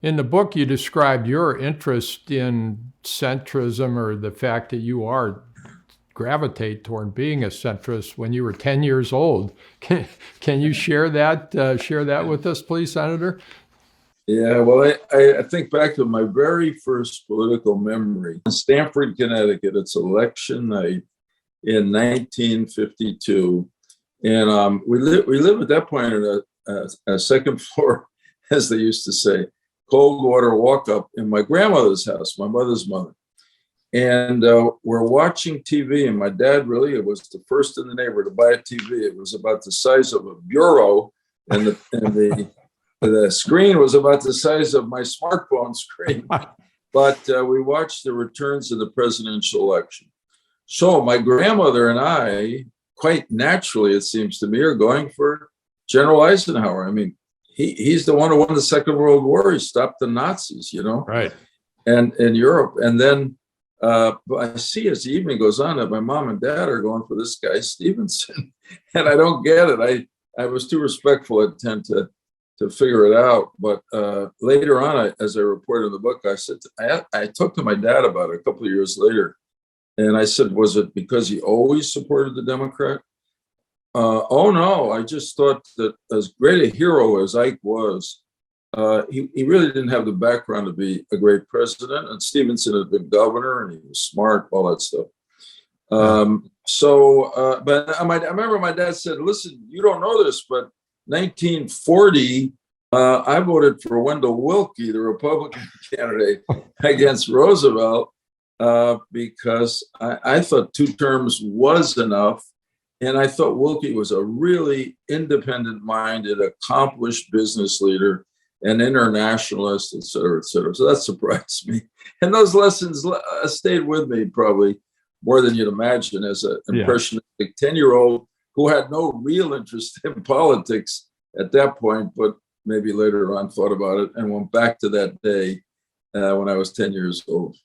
In the book, you described your interest in centrism, or the fact that you gravitate toward being a centrist when you were 10 years old. Can you share that with us, please, Senator? Yeah, well, I think back to my very first political memory. In Stamford, Connecticut, it's election night in 1952. And we live at that point in a second floor, as they used to say, cold water walk up in my grandmother's house, my mother's mother. And we're watching TV, and my dad really was the first in the neighborhood to buy a TV. It was about the size of a bureau, and the screen was about the size of my smartphone screen. But we watched the returns of the presidential election. So my grandmother and I, quite naturally, it seems to me, are going for General Eisenhower. I mean, he's the one who won the Second World War. He stopped the Nazis, Right. And in Europe. And then but I see as the evening goes on that my mom and dad are going for this guy, Stevenson. And I don't get it. I was too respectful at 10 to figure it out. But later on, as I reported in the book, I talked to my dad about it a couple of years later. And I said, was it because he always supported the Democrat? Oh, no. I just thought that as great a hero as Ike was, he really didn't have the background to be a great president. And Stevenson had been governor, and he was smart, all that stuff. But I remember my dad said, listen, you don't know this, but 1940, I voted for Wendell Willkie, the Republican candidate, against Roosevelt, because I thought 2 terms was enough. And I thought Willkie was a really independent-minded, accomplished business leader, an internationalist, et cetera, et cetera. So that surprised me. And those lessons stayed with me probably more than you'd imagine as an impressionistic 10-year-old who had no real interest in politics at that point, but maybe later on thought about it and went back to that day when I was 10 years old.